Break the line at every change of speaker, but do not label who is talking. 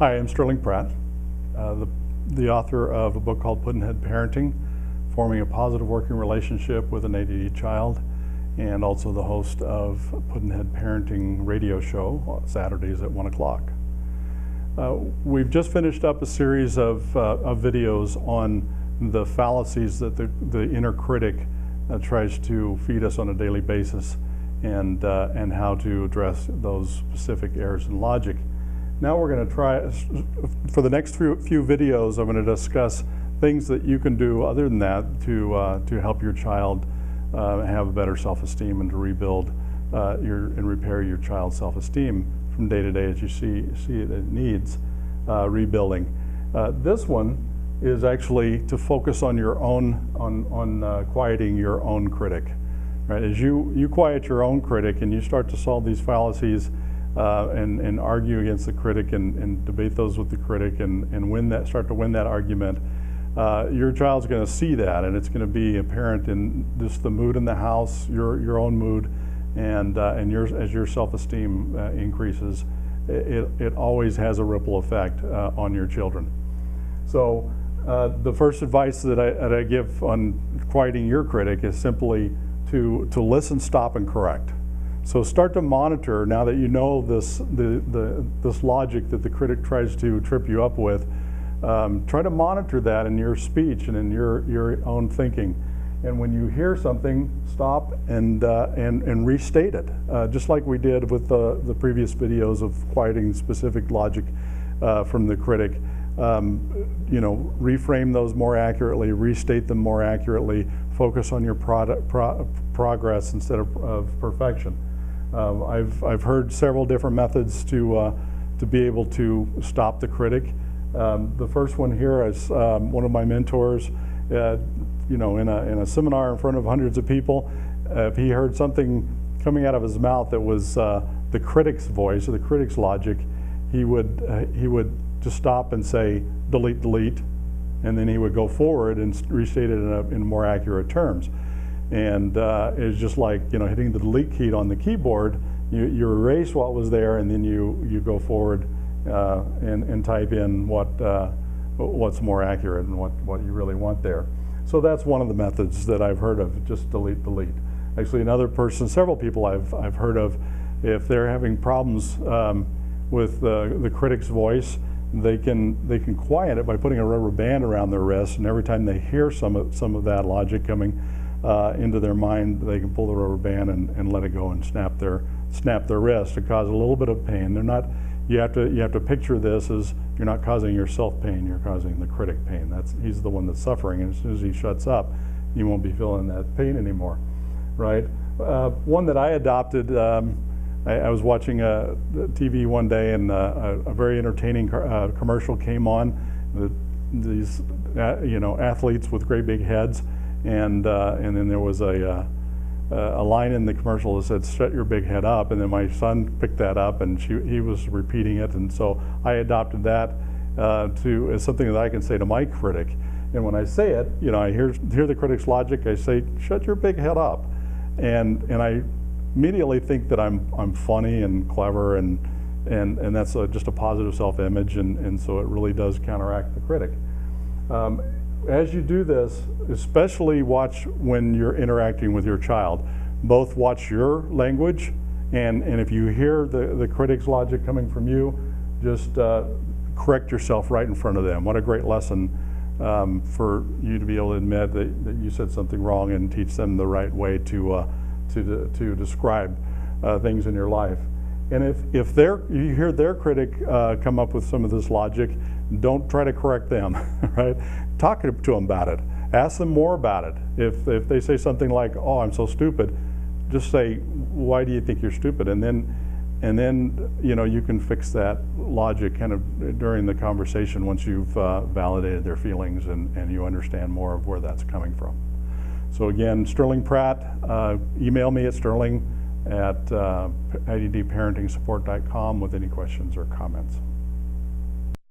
Hi, I'm Sterling Pratt, the author of a book called Pudd'nhead Parenting, Forming a Positive Working Relationship with an ADD Child, and also the host of Pudd'nhead Parenting radio show, Saturdays at 1 o'clock. We've just finished up a series of videos on the fallacies that the inner critic tries to feed us on a daily basis, and how to address those specific errors in logic. Now we're going to try, for the next few videos, I'm going to discuss things that you can do other than that to help your child have a better self-esteem and to rebuild and repair your child's self-esteem from day to day as you see it needs rebuilding. This one is actually to focus on your own, quieting your own critic. Right? As you quiet your own critic and you start to solve these fallacies and argue against the critic and debate those with the critic and start to win that argument, your child's going to see that, and it's going to be apparent in just the mood in the house, your own mood, and as your self-esteem increases, it always has a ripple effect on your children. So the first advice that I give on quieting your critic is simply to listen, stop, and correct. So start to monitor, now that you know this logic that the critic tries to trip you up with. Try to monitor that in your speech and in your own thinking. And when you hear something, stop and restate it, just like we did with the previous videos of quieting specific logic from the critic. Reframe those more accurately, restate them more accurately, focus on your progress instead of perfection. I've heard several different methods to be able to stop the critic. The first one here is one of my mentors, in a seminar in front of hundreds of people. If he heard something coming out of his mouth that was the critic's voice or the critic's logic, he would just stop and say, delete, delete, and then he would go forward and restate it in more accurate terms. And it's just like hitting the delete key on the keyboard. You erase what was there, and then you go forward and type in what's more accurate and what you really want there. So that's one of the methods that I've heard of, just delete, delete. Actually, several people I've heard of, if they're having problems with the critic's voice, they can quiet it by putting a rubber band around their wrist, and every time they hear some of that logic coming into their mind, they can pull the rubber band and let it go and snap their wrist to cause a little bit of pain. You have to picture this as you're not causing yourself pain, you're causing the critic pain. He's the one that's suffering, and as soon as he shuts up, you won't be feeling that pain anymore, right? One that I adopted. I was watching TV one day, and a very entertaining commercial came on. These athletes with great big heads, and then there was a line in the commercial that said, "Shut your big head up," and then my son picked that up, and he was repeating it, and so I adopted that as something that I can say to my critic. And when I say it, I hear the critic's logic. I say, "Shut your big head up," and I immediately think that I'm funny and clever, and that's just a positive self-image, and so it really does counteract the critic. As you do this, especially watch when you're interacting with your child. Both watch your language, and if you hear the critic's logic coming from you, just correct yourself right in front of them. What a great lesson for you to be able to admit that you said something wrong and teach them the right way to describe things in your life. And if you hear their critic come up with some of this logic, don't try to correct them, right? Talk to them about it. Ask them more about it. If they say something like, "Oh, I'm so stupid," just say, "Why do you think you're stupid?" And then you can fix that logic kind of during the conversation once you've validated their feelings and you understand more of where that's coming from. So again, Sterling Pratt, email me at sterling@addparentingsupport.com with any questions or comments.